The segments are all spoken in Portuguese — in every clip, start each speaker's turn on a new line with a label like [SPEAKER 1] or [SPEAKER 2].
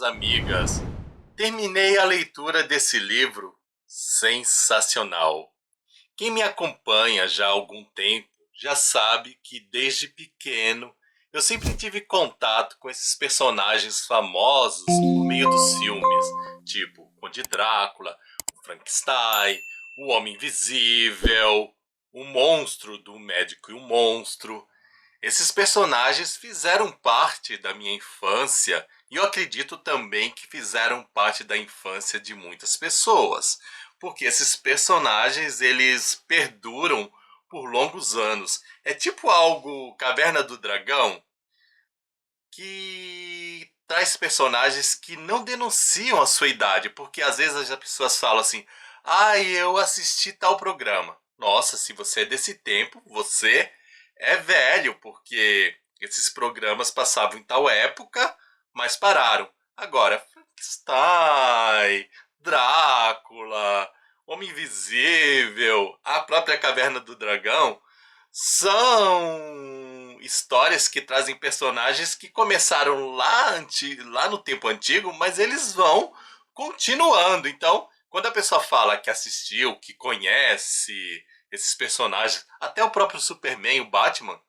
[SPEAKER 1] amigos, amigas. Terminei a leitura desse livro sensacional. Quem me acompanha já há algum tempo já sabe que desde pequeno eu sempre tive contato com esses personagens famosos por meio dos filmes, tipo o Conde Drácula, o Frankenstein, o Homem Invisível, o Monstro do Médico e o Monstro. Esses personagens fizeram parte da minha infância e eu acredito também que fizeram parte da infância de muitas pessoas, porque esses personagens eles perduram por longos anos. É tipo algo Caverna do Dragão que traz personagens que não denunciam a sua idade, porque às vezes as pessoas falam assim: "Ah, eu assisti tal programa". Nossa, se você é desse tempo, você é velho, porque esses programas passavam em tal época, mas pararam. Agora, Frankenstein, Drácula, Homem Invisível, a própria Caverna do Dragão são histórias que trazem personagens que começaram lá no tempo antigo, mas eles vão continuando. Então, quando a pessoa fala que assistiu, que conhece esses personagens, até o próprio Superman, o Batman,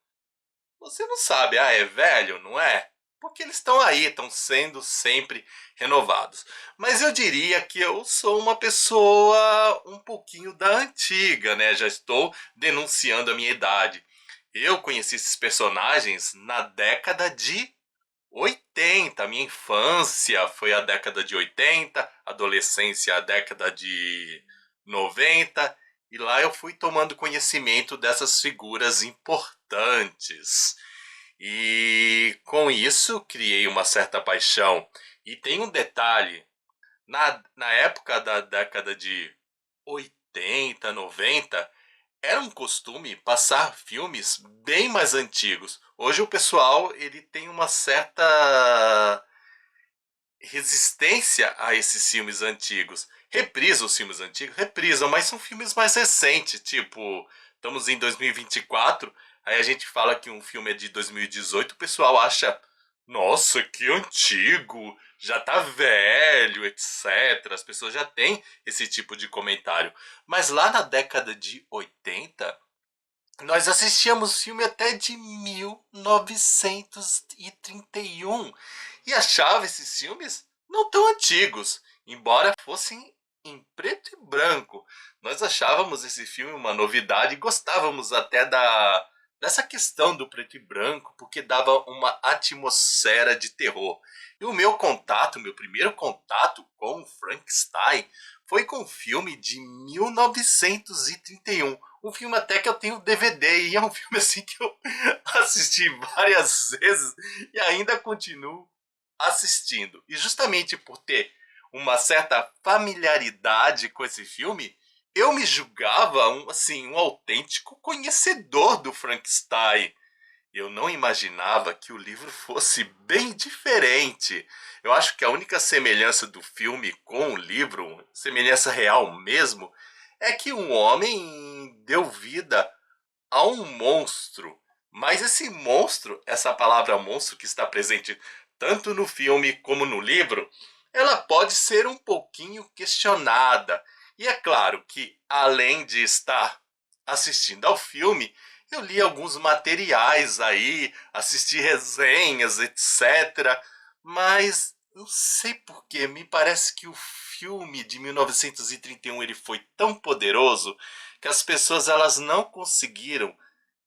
[SPEAKER 1] você não sabe, é velho, não é? Porque eles estão aí, estão sendo sempre renovados. Mas eu diria que eu sou uma pessoa um pouquinho da antiga, né? Já estou denunciando a minha idade. Eu conheci esses personagens na década de 80. Minha infância foi a década de 80, adolescência a década de 90, e lá eu fui tomando conhecimento dessas figuras importantes. E com isso criei uma certa paixão. E tem um detalhe: na época da década de 80, 90, era um costume passar filmes bem mais antigos. Hoje o pessoal ele tem uma certa resistência a esses filmes antigos. Reprisam os filmes antigos, reprisam, mas são filmes mais recentes, tipo, estamos em 2024, aí a gente fala que um filme é de 2018, o pessoal acha, nossa, que antigo, já tá velho, etc. As pessoas já têm esse tipo de comentário. Mas lá na década de 80, nós assistíamos filme até de 1931 e achava esses filmes não tão antigos, embora fossem em preto e branco. Nós achávamos esse filme uma novidade e gostávamos até dessa questão do preto e branco, porque dava uma atmosfera de terror. E o meu contato, meu primeiro contato com o Frankenstein foi com um filme de 1931. Um filme até que eu tenho DVD e é um filme assim que eu assisti várias vezes e ainda continuo assistindo. E justamente por ter uma certa familiaridade com esse filme, eu me julgava um autêntico conhecedor do Frankenstein. Eu não imaginava que o livro fosse bem diferente. Eu acho que a única semelhança do filme com o livro, semelhança real mesmo, é que um homem deu vida a um monstro. Mas esse monstro, essa palavra monstro que está presente tanto no filme como no livro, ela pode ser um pouquinho questionada. E é claro que, além de estar assistindo ao filme, eu li alguns materiais aí, assisti resenhas, etc. Mas não sei porquê, me parece que o filme de 1931 ele foi tão poderoso que as pessoas elas não conseguiram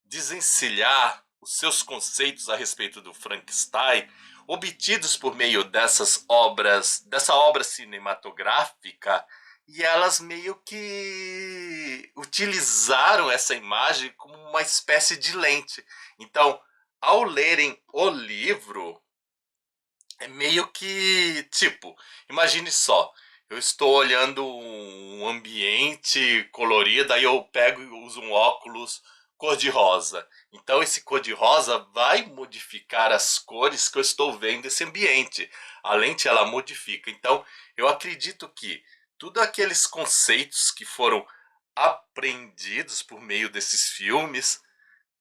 [SPEAKER 1] desencilhar os seus conceitos a respeito do Frankenstein, obtidos por meio dessa obra cinematográfica, e elas meio que utilizaram essa imagem como uma espécie de lente. Então, ao lerem o livro, é meio que tipo, imagine só, eu estou olhando um ambiente colorido, aí eu pego e uso um óculos cor-de-rosa. Então esse cor-de-rosa vai modificar as cores que eu estou vendo nesse ambiente. A lente ela modifica. Então eu acredito que tudo aqueles conceitos que foram aprendidos por meio desses filmes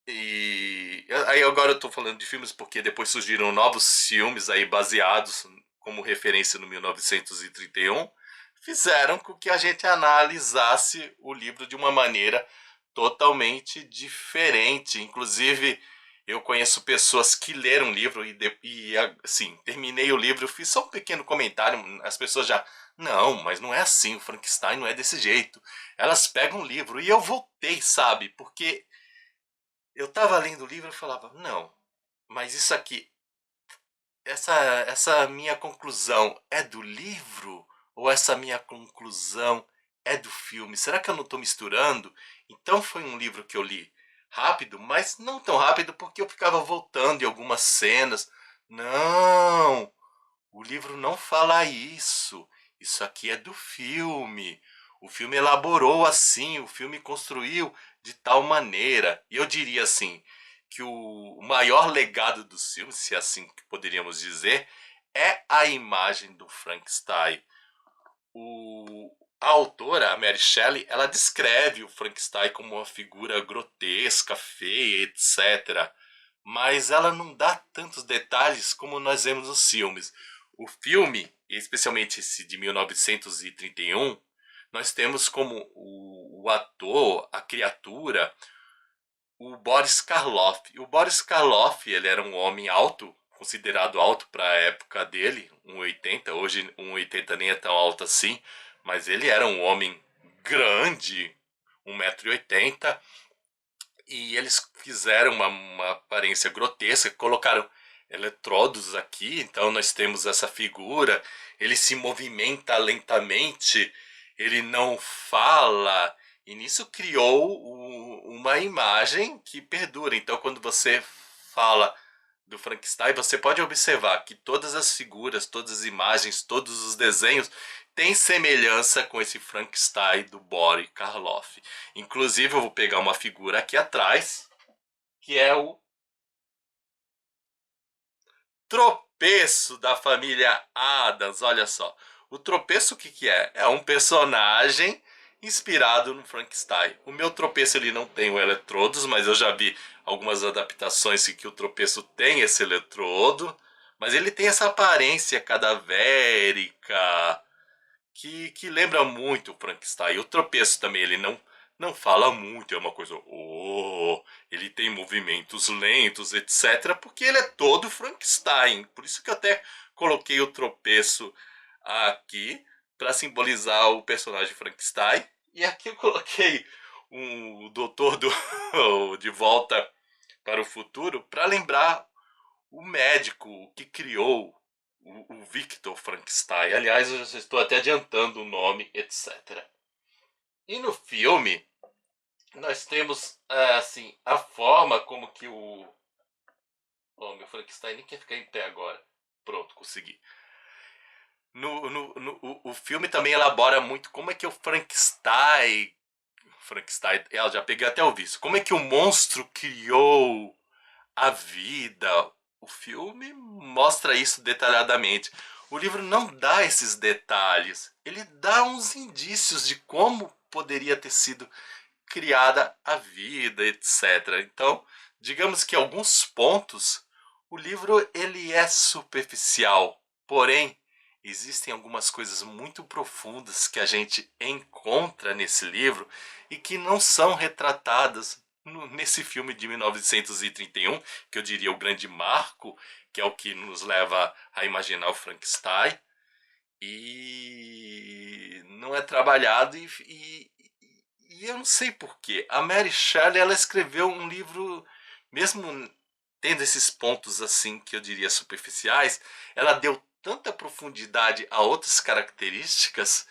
[SPEAKER 1] e aí agora eu tô falando de filmes porque depois surgiram novos filmes aí baseados como referência no 1931, fizeram com que a gente analisasse o livro de uma maneira totalmente diferente. Inclusive, eu conheço pessoas que leram o livro e assim, terminei o livro, fiz só um pequeno comentário, as pessoas já, não, mas não é assim, o Frankenstein não é desse jeito. Elas pegam o livro e eu voltei, sabe? Porque eu tava lendo o livro e falava, não, mas isso aqui, essa minha conclusão é do livro? Ou essa minha conclusão é do filme? Será que eu não estou misturando? Então foi um livro que eu li rápido, mas não tão rápido porque eu ficava voltando em algumas cenas. Não, o livro não fala isso. Isso aqui é do filme. O filme elaborou assim, o filme construiu de tal maneira. E eu diria assim, que o maior legado dos filmes, se é assim que poderíamos dizer, é a imagem do Frankenstein. A autora, a Mary Shelley, ela descreve o Frankenstein como uma figura grotesca, feia, etc. Mas ela não dá tantos detalhes como nós vemos nos filmes. O filme, especialmente esse de 1931, nós temos como o ator, a criatura, o Boris Karloff. O Boris Karloff, ele era um homem alto, considerado alto para a época dele, 1,80. Hoje 1,80 nem é tão alto assim, mas ele era um homem grande, 1,80 m. E eles fizeram uma aparência grotesca, colocaram eletrodos aqui, então nós temos essa figura, ele se movimenta lentamente, ele não fala, e nisso criou uma imagem que perdura. Então quando você fala do Frankenstein, você pode observar que todas as figuras, todas as imagens, todos os desenhos têm semelhança com esse Frankenstein do Boris Karloff. Inclusive eu vou pegar uma figura aqui atrás, que é o Tropeço da família Addams. Olha só, o Tropeço o que que é? É um personagem inspirado no Frankenstein. O meu Tropeço ele não tem o eletrodos, mas eu já vi algumas adaptações em que o Tropeço tem esse eletrodo, mas ele tem essa aparência cadavérica que lembra muito o Frankenstein. O Tropeço também ele não fala muito, é uma coisa, oh, ele tem movimentos lentos, etc, porque ele é todo Frankenstein. Por isso que eu até coloquei o Tropeço aqui para simbolizar o personagem Frankenstein. E aqui eu coloquei o doutor de Volta para o Futuro para lembrar o médico que criou o Victor Frankenstein. Aliás, eu já estou até adiantando o nome, etc. E no filme, nós temos assim, a forma como que o... Oh, meu Frankenstein nem quer ficar em pé agora. Pronto, consegui. O filme também elabora muito como é que o Frankenstein... Eu já peguei até o vício. Como é que o monstro criou a vida. O filme mostra isso detalhadamente. O livro não dá esses detalhes. Ele dá uns indícios de como poderia ter sido criada a vida, etc. Então, digamos que alguns pontos o livro ele é superficial, porém existem algumas coisas muito profundas que a gente encontra nesse livro e que não são retratadas nesse filme de 1931, que eu diria o grande marco, que é o que nos leva a imaginar o Frankenstein, e não é trabalhado e eu não sei porquê. A Mary Shelley ela escreveu um livro, mesmo tendo esses pontos assim que eu diria superficiais, ela deu tanta profundidade a outras características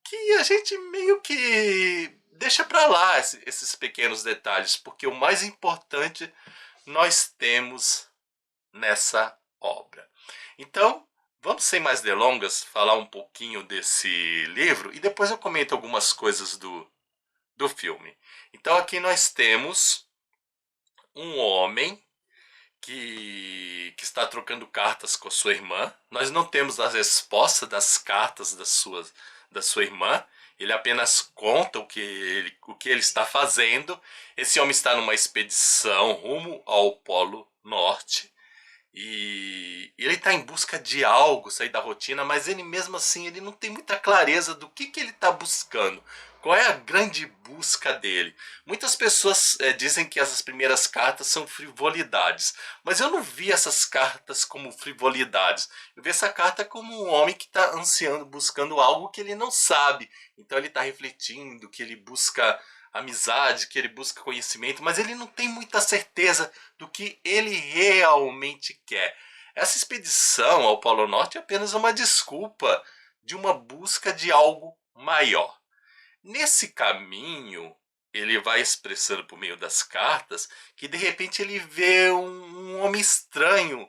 [SPEAKER 1] que a gente meio que deixa para lá esses pequenos detalhes, porque o mais importante nós temos nessa obra. Então, vamos sem mais delongas falar um pouquinho desse livro e depois eu comento algumas coisas do filme. Então aqui nós temos um homem que está trocando cartas com a sua irmã. Nós não temos a resposta das cartas da sua irmã. Ele apenas conta o que ele está fazendo. Esse homem está numa expedição rumo ao Polo Norte. E ele está em busca de algo, sair da rotina, mas ele mesmo assim ele não tem muita clareza do que ele está buscando. Qual é a grande busca dele? Muitas pessoas dizem que essas primeiras cartas são frivolidades, mas eu não vi essas cartas como frivolidades. Eu vi essa carta como um homem que está ansiando, buscando algo que ele não sabe. Então ele está refletindo, que ele busca amizade, que ele busca conhecimento, mas ele não tem muita certeza do que ele realmente quer. Essa expedição ao Polo Norte é apenas uma desculpa de uma busca de algo maior. Nesse caminho, ele vai expressando por meio das cartas que de repente ele vê um homem estranho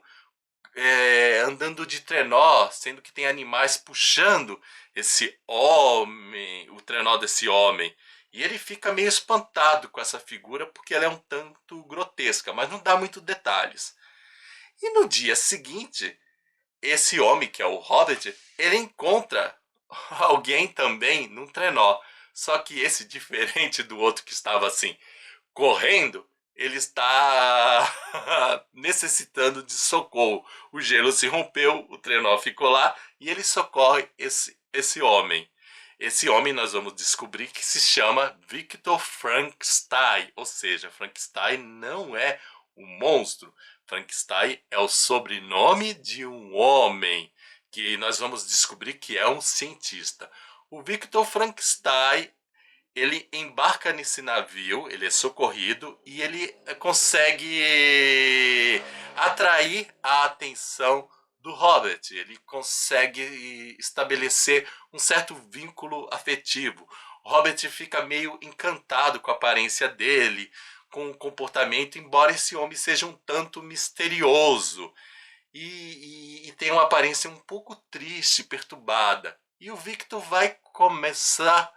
[SPEAKER 1] andando de trenó, sendo que tem animais puxando esse homem, o trenó desse homem. E ele fica meio espantado com essa figura porque ela é um tanto grotesca, mas não dá muitos detalhes. E no dia seguinte, esse homem, que é o Hobbit, ele encontra alguém também num trenó. Só que esse, diferente do outro que estava assim, correndo, ele está necessitando de socorro. O gelo se rompeu, o trenó ficou lá e ele socorre esse homem. Esse homem nós vamos descobrir que se chama Victor Frankenstein, ou seja, Frankenstein não é um monstro. Frankenstein é o sobrenome de um homem que nós vamos descobrir que é um cientista. O Victor Frankenstein, ele embarca nesse navio, ele é socorrido e ele consegue atrair a atenção do Robert. Ele consegue estabelecer um certo vínculo afetivo. O Robert fica meio encantado com a aparência dele, com o comportamento, embora esse homem seja um tanto misterioso e tem uma aparência um pouco triste, perturbada. E o Victor vai começar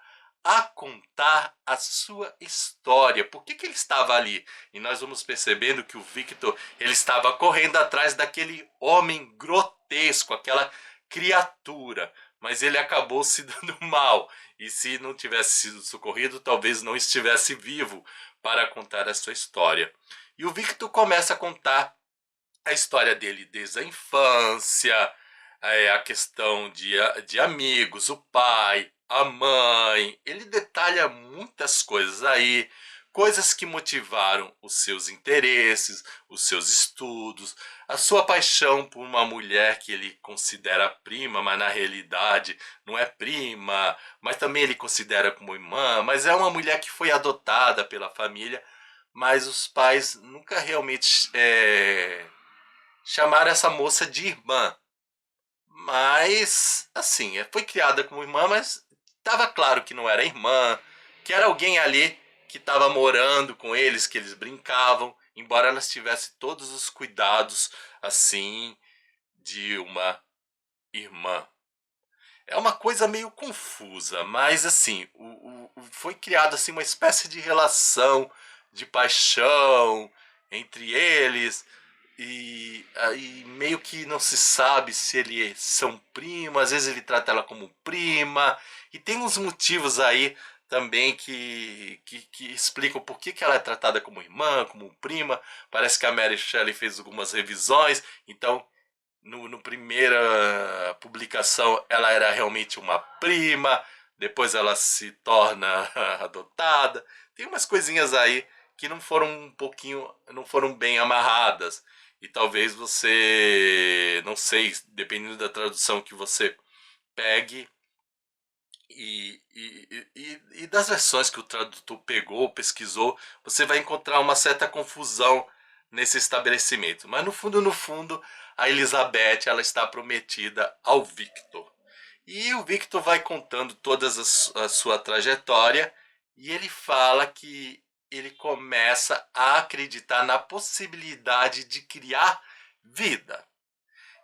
[SPEAKER 1] a contar a sua história. Por que ele estava ali? E nós vamos percebendo que o Victor ele estava correndo atrás daquele homem grotesco, aquela criatura. Mas ele acabou se dando mal. E se não tivesse sido socorrido, talvez não estivesse vivo para contar a sua história. E o Victor começa a contar a história dele desde a infância, a questão de amigos, o pai, a mãe. Ele detalha muitas coisas aí, coisas que motivaram os seus interesses, os seus estudos, a sua paixão por uma mulher que ele considera prima, mas na realidade não é prima, mas também ele considera como irmã, mas é uma mulher que foi adotada pela família, mas os pais nunca realmente chamaram essa moça de irmã. Mas, assim, foi criada como irmã, mas estava claro que não era irmã, que era alguém ali que estava morando com eles, que eles brincavam, embora elas tivessem todos os cuidados, assim, de uma irmã. É uma coisa meio confusa, mas assim, foi criada assim, uma espécie de relação de paixão entre eles, e aí meio que não se sabe se eles são primos, às vezes ele trata ela como prima, e tem uns motivos aí também que explicam por que ela é tratada como irmã, como prima. Parece que a Mary Shelley fez algumas revisões, então no primeira publicação ela era realmente uma prima, depois ela se torna adotada. Tem umas coisinhas aí que não foram não foram bem amarradas. E talvez você, não sei, dependendo da tradução que você pegue e das versões que o tradutor pegou, pesquisou, você vai encontrar uma certa confusão nesse estabelecimento. Mas no fundo, a Elizabeth ela está prometida ao Victor. E o Victor vai contando toda a sua trajetória e ele fala que ele começa a acreditar na possibilidade de criar vida.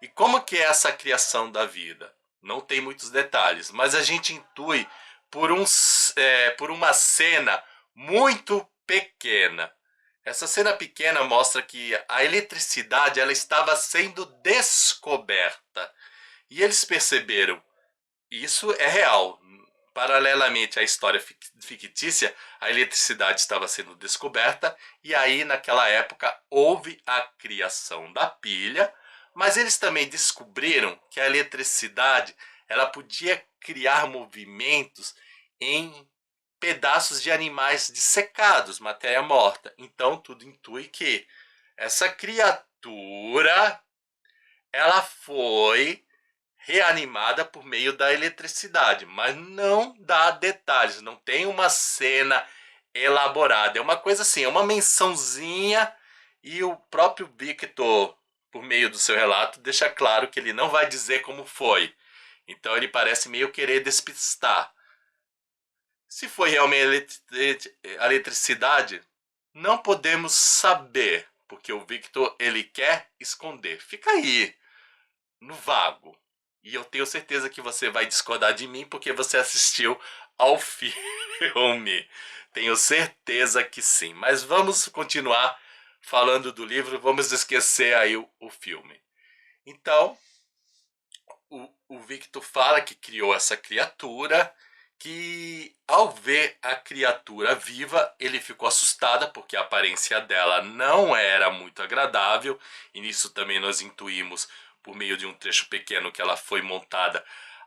[SPEAKER 1] E como que é essa criação da vida? Não tem muitos detalhes, mas a gente intui por uma cena muito pequena. Essa cena pequena mostra que a eletricidade ela estava sendo descoberta. E eles perceberam, isso é real. paralelamente à história fictícia, a eletricidade estava sendo descoberta e aí naquela época houve a criação da pilha, mas eles também descobriram que a eletricidade ela podia criar movimentos em pedaços de animais dissecados, matéria morta. Então tudo intui que essa criatura ela foi reanimada por meio da eletricidade, mas não dá detalhes, não tem uma cena elaborada. É uma coisa assim, é uma mençãozinha e o próprio Victor, por meio do seu relato, deixa claro que ele não vai dizer como foi. Então ele parece meio querer despistar. Se foi realmente a eletricidade, não podemos saber, porque o Victor ele quer esconder. Fica aí, no vago. E eu tenho certeza que você vai discordar de mim porque você assistiu ao filme. Tenho certeza que sim. Mas vamos continuar falando do livro, vamos esquecer aí o filme. Então, o Victor fala que criou essa criatura, que ao ver a criatura viva, ele ficou assustado porque a aparência dela não era muito agradável, e nisso também nós intuímos por meio de um trecho pequeno que ela foi montada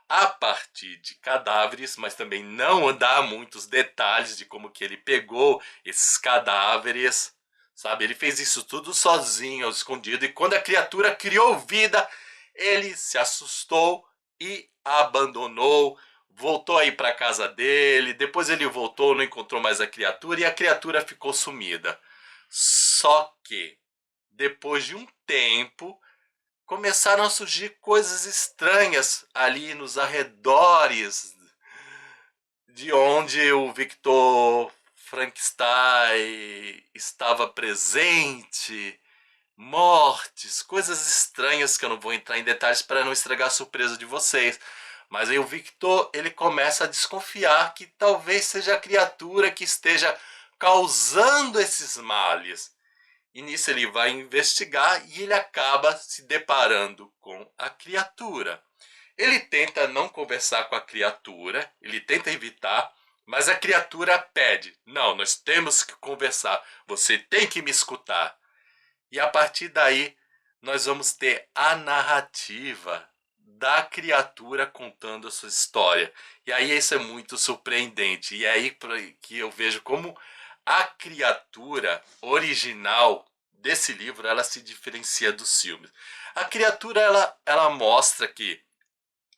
[SPEAKER 1] a partir de cadáveres, mas também não dá muitos detalhes de como que ele pegou esses cadáveres, sabe? Ele fez isso tudo sozinho, escondido, e quando a criatura criou vida, ele se assustou e abandonou, voltou aí para casa dele, depois ele voltou, não encontrou mais a criatura e a criatura ficou sumida. Só que depois de um tempo começaram a surgir coisas estranhas ali nos arredores de onde o Victor Frankenstein estava presente, mortes, coisas estranhas que eu não vou entrar em detalhes para não estragar a surpresa de vocês. Mas aí o Victor ele começa a desconfiar que talvez seja a criatura que esteja causando esses males. E nisso ele vai investigar e ele acaba se deparando com a criatura. Ele tenta não conversar com a criatura, ele tenta evitar, mas a criatura pede: não, nós temos que conversar, você tem que me escutar. E a partir daí nós vamos ter a narrativa da criatura contando a sua história. E aí isso é muito surpreendente. E é aí que eu vejo como a criatura original desse livro ela se diferencia dos filmes. A criatura ela mostra que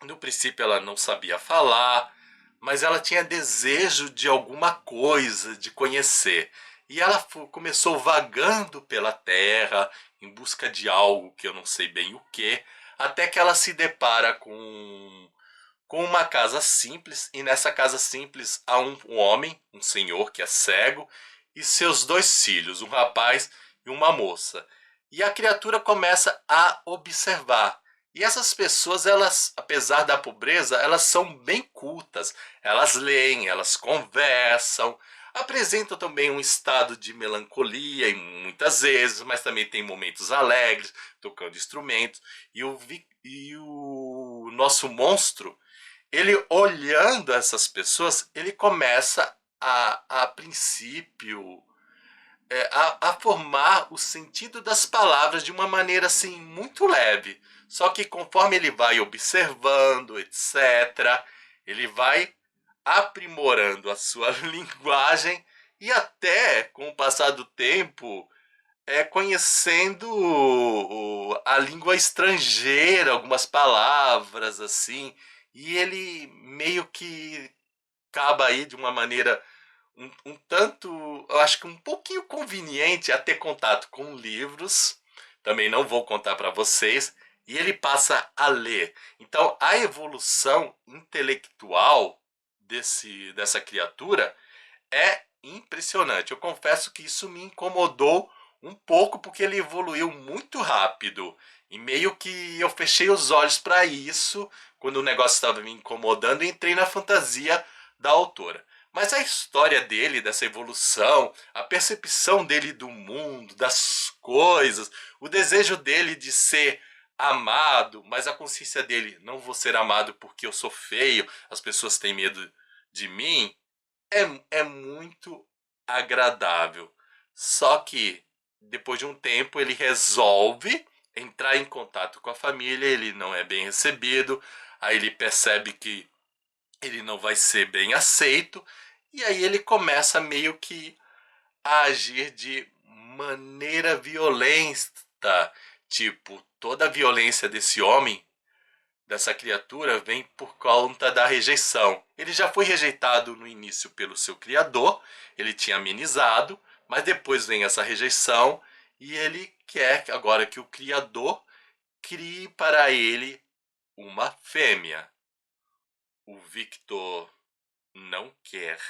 [SPEAKER 1] no princípio ela não sabia falar, mas ela tinha desejo de alguma coisa, de conhecer. E ela começou vagando pela terra em busca de algo que eu não sei bem o que, até que ela se depara com uma casa simples, e nessa casa simples há um homem, um senhor que é cego, e seus dois filhos, um rapaz e uma moça. E a criatura começa a observar. E essas pessoas, elas, apesar da pobreza, elas são bem cultas. Elas leem, elas conversam, apresentam também um estado de melancolia muitas vezes, mas também tem momentos alegres, tocando instrumentos. E o nosso monstro, ele olhando essas pessoas, ele começa a princípio a formar o sentido das palavras de uma maneira assim muito leve. Só que conforme ele vai observando, etc., ele vai aprimorando a sua linguagem e até com o passar do tempo conhecendo a língua estrangeira, algumas palavras assim, e ele meio que acaba aí de uma maneira um tanto, eu acho que um pouquinho conveniente a ter contato com livros. Também não vou contar para vocês. E ele passa a ler. Então, a evolução intelectual dessa criatura é impressionante. Eu confesso que isso me incomodou um pouco porque ele evoluiu muito rápido. E meio que eu fechei os olhos para isso quando o negócio estava me incomodando e entrei na fantasia da autora. Mas a história dele, dessa evolução, a percepção dele do mundo, das coisas, o desejo dele de ser amado, mas a consciência dele: não vou ser amado porque eu sou feio, as pessoas têm medo de mim é muito agradável. Só que depois de um tempo ele resolve entrar em contato com a família, ele não é bem recebido, aí ele percebe que ele não vai ser bem aceito, e aí ele começa meio que a agir de maneira violenta. Tipo, toda a violência desse homem, dessa criatura, vem por conta da rejeição. Ele já foi rejeitado no início pelo seu criador, ele tinha amenizado, mas depois vem essa rejeição e ele quer agora que o criador crie para ele uma fêmea. O Victor não quer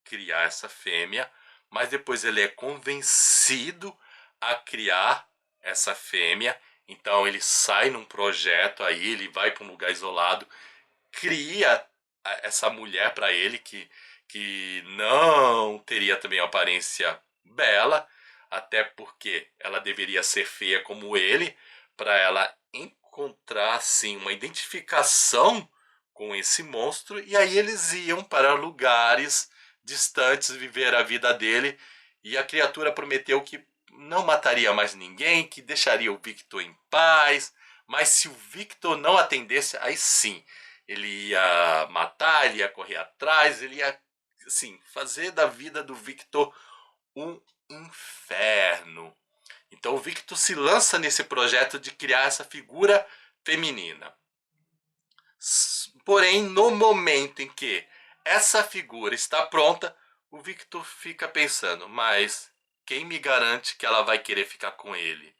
[SPEAKER 1] criar essa fêmea, mas depois ele é convencido a criar essa fêmea. Então ele sai num projeto aí, ele vai para um lugar isolado, cria essa mulher para ele que não teria também aparência bela, até porque ela deveria ser feia como ele, para ela encontrar assim uma identificação com esse monstro, e aí eles iam para lugares distantes viver a vida dele, e a criatura prometeu que não mataria mais ninguém, que deixaria o Victor em paz, mas se o Victor não atendesse, aí sim, ele ia matar, ele ia correr atrás, ele ia assim, fazer da vida do Victor um inferno. Então o Victor se lança nesse projeto de criar essa figura feminina. Porém, no momento em que essa figura está pronta, o Victor fica pensando, mas quem me garante que ela vai querer ficar com ele?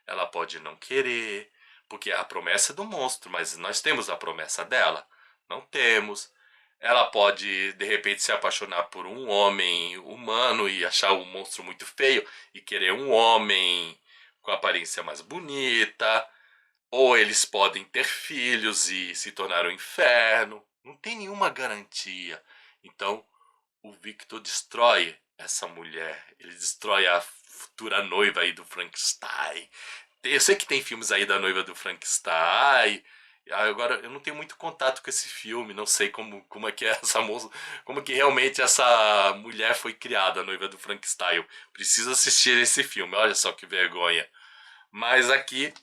[SPEAKER 1] Ela pode não querer, porque é a promessa é do monstro, mas nós temos a promessa dela? Não temos. Ela pode, de repente, se apaixonar por um homem humano e achar o monstro muito feio e querer um homem com aparência mais bonita. Ou eles podem ter filhos e se tornar um inferno. Não tem nenhuma garantia. Então, o Victor destrói essa mulher. Ele destrói a futura noiva aí do Frankenstein. Eu sei que tem filmes aí da noiva do Frankenstein. Agora, eu não tenho muito contato com esse filme. Não sei como é que é essa moça. Como que realmente essa mulher foi criada, a noiva do Frankenstein. Eu preciso assistir esse filme. Olha só que vergonha. Mas aqui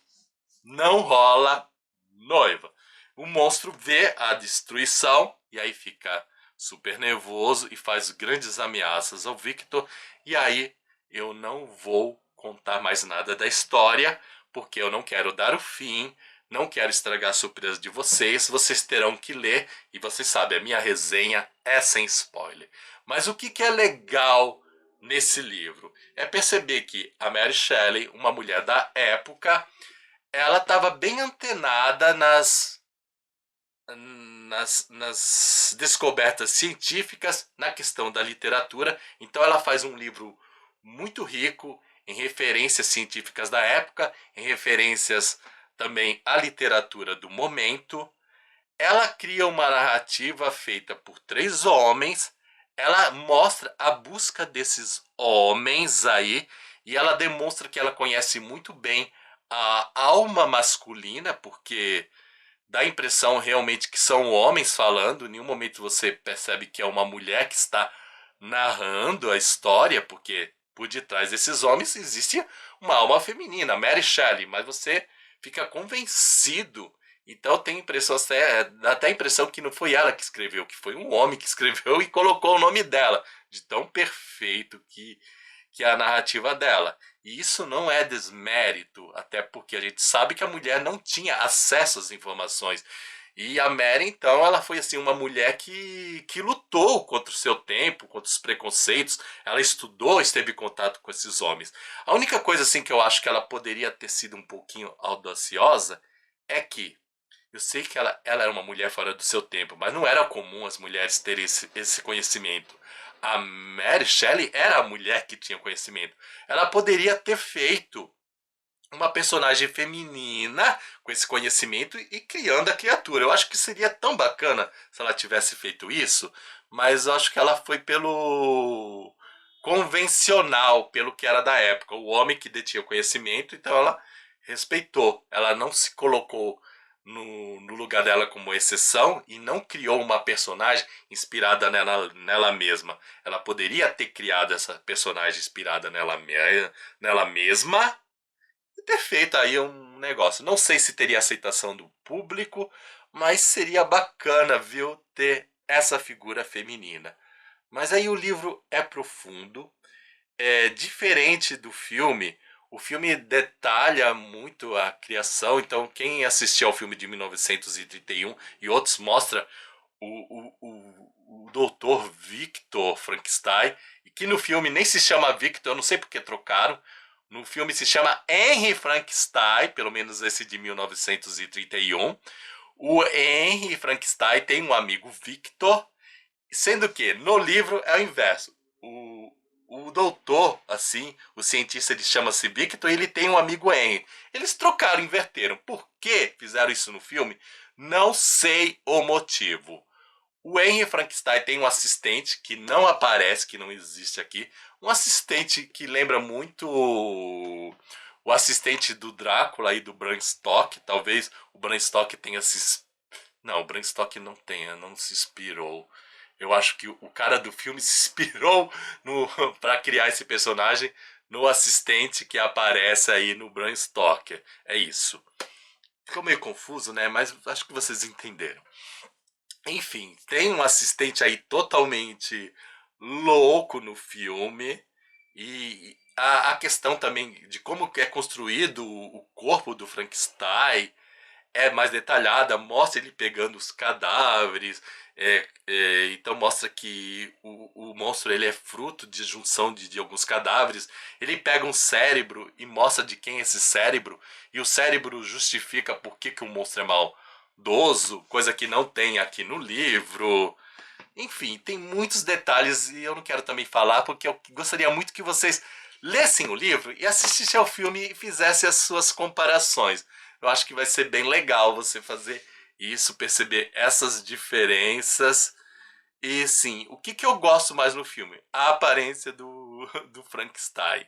[SPEAKER 1] não rola noiva. O monstro vê a destruição e aí fica super nervoso e faz grandes ameaças ao Victor. E aí eu não vou contar mais nada da história, porque eu não quero dar o fim, não quero estragar a surpresa de vocês. Vocês terão que ler e vocês sabem, a minha resenha é sem spoiler. Mas o que é legal nesse livro é perceber que a Mary Shelley, uma mulher da época, ela estava bem antenada nas descobertas científicas, na questão da literatura. Então ela faz um livro muito rico em referências científicas da época, em referências também à literatura do momento. Ela cria uma narrativa feita por três homens. Ela mostra a busca desses homens aí e ela demonstra que ela conhece muito bem a alma masculina, porque dá a impressão realmente que são homens falando. Em nenhum momento você percebe que é uma mulher que está narrando a história, porque por detrás desses homens existe uma alma feminina, Mary Shelley, mas você fica convencido. Então tem impressão, dá até a impressão que não foi ela que escreveu, que foi um homem que escreveu e colocou o nome dela, de tão perfeito que é a narrativa dela. E isso não é desmérito, até porque a gente sabe que a mulher não tinha acesso às informações. E a Mary, então, ela foi assim uma mulher que lutou contra o seu tempo, contra os preconceitos. Ela estudou, esteve em contato com esses homens. A única coisa assim que eu acho que ela poderia ter sido um pouquinho audaciosa é que eu sei que ela era uma mulher fora do seu tempo, mas não era comum as mulheres terem esse conhecimento. A Mary Shelley era a mulher que tinha conhecimento. Ela poderia ter feito uma personagem feminina com esse conhecimento e criando a criatura. Eu acho que seria tão bacana se ela tivesse feito isso, mas eu acho que ela foi pelo convencional, pelo que era da época. O homem que detinha o conhecimento, então ela respeitou. Ela não se colocou no lugar dela como exceção e não criou uma personagem inspirada nela mesma. Ela poderia ter criado essa personagem inspirada nela mesma e ter feito aí um negócio. Não sei se teria aceitação do público, mas seria bacana, viu, ter essa figura feminina. Mas aí o livro é profundo, é diferente do filme. O filme detalha muito a criação, então quem assistiu ao filme de 1931 e outros mostra o doutor Victor Frankenstein, e que no filme nem se chama Victor, eu não sei porque trocaram. No filme se chama Henry Frankenstein, pelo menos esse de 1931. O Henry Frankenstein tem um amigo Victor, sendo que no livro é o inverso. O doutor, assim, o cientista, ele chama-se Victor e ele tem um amigo Henry. Eles trocaram, inverteram. Por que fizeram isso no filme? Não sei o motivo. O Henry Frankenstein tem um assistente que não aparece, que não existe aqui. Um assistente que lembra muito o assistente do Drácula e do Bram Stoker. Talvez o Bram Stoker tenha se... Não, o Bram Stoker não tenha, não se inspirou. Eu acho que o cara do filme se inspirou para criar esse personagem no assistente que aparece aí no Bram Stoker. É isso. Ficou meio confuso, né? Mas acho que vocês entenderam. Enfim, tem um assistente aí totalmente louco no filme. E a questão também de como é construído o corpo do Frankenstein é mais detalhada, mostra ele pegando os cadáveres, então mostra que o monstro ele é fruto de junção de alguns cadáveres. Ele pega um cérebro e mostra de quem é esse cérebro, e o cérebro justifica por que o monstro é maldoso, coisa que não tem aqui no livro. Enfim, tem muitos detalhes e eu não quero também falar porque eu gostaria muito que vocês lessem o livro e assistissem ao filme e fizessem as suas comparações. Eu acho que vai ser bem legal você fazer isso, perceber essas diferenças. E sim, o que eu gosto mais no filme? A aparência do Frankenstein.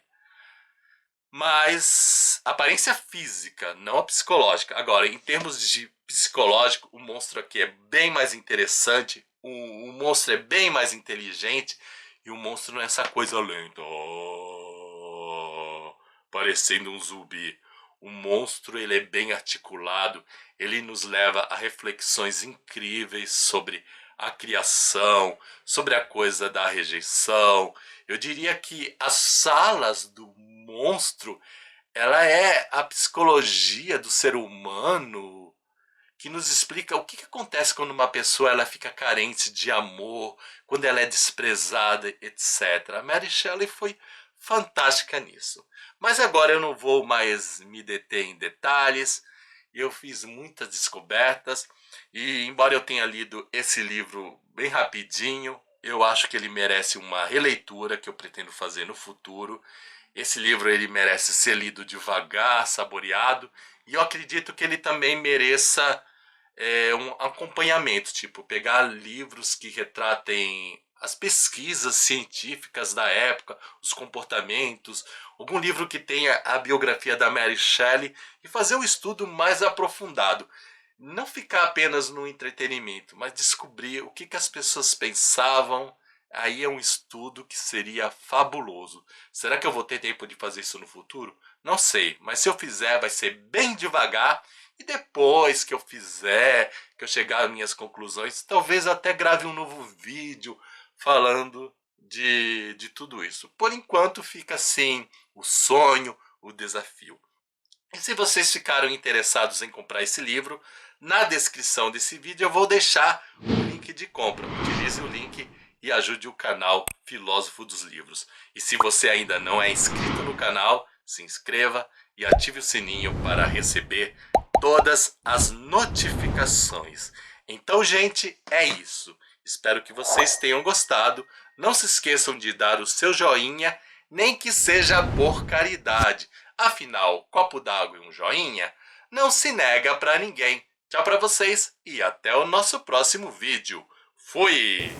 [SPEAKER 1] Mas a aparência física, não a psicológica. Agora, em termos de psicológico, o monstro aqui é bem mais interessante. O monstro é bem mais inteligente. E o monstro não é essa coisa lenta, parecendo um zumbi. O monstro ele é bem articulado, ele nos leva a reflexões incríveis sobre a criação, sobre a coisa da rejeição. Eu diria que as salas do monstro, ela é a psicologia do ser humano que nos explica o que acontece quando uma pessoa ela fica carente de amor, quando ela é desprezada, etc. A Mary Shelley foi fantástica nisso. Mas agora eu não vou mais me deter em detalhes. Eu fiz muitas descobertas e embora eu tenha lido esse livro bem rapidinho, eu acho que ele merece uma releitura que eu pretendo fazer no futuro. Esse livro ele merece ser lido devagar, saboreado, e eu acredito que ele também mereça um acompanhamento, tipo pegar livros que retratem as pesquisas científicas da época, os comportamentos, algum livro que tenha a biografia da Mary Shelley e fazer um estudo mais aprofundado. Não ficar apenas no entretenimento, mas descobrir o que as pessoas pensavam. Aí é um estudo que seria fabuloso. Será que eu vou ter tempo de fazer isso no futuro? Não sei, mas se eu fizer vai ser bem devagar. E depois que eu fizer, que eu chegar às minhas conclusões, talvez eu até grave um novo vídeo falando de tudo isso. Por enquanto fica assim o sonho, o desafio. E se vocês ficaram interessados em comprar esse livro, na descrição desse vídeo eu vou deixar o link de compra. Utilize o link e ajude o canal Filósofo dos Livros. E se você ainda não é inscrito no canal, se inscreva e ative o sininho para receber todas as notificações. Então, gente, é isso. Espero que vocês tenham gostado. Não se esqueçam de dar o seu joinha, nem que seja por caridade. Afinal, copo d'água e um joinha não se nega para ninguém. Tchau para vocês e até o nosso próximo vídeo. Fui!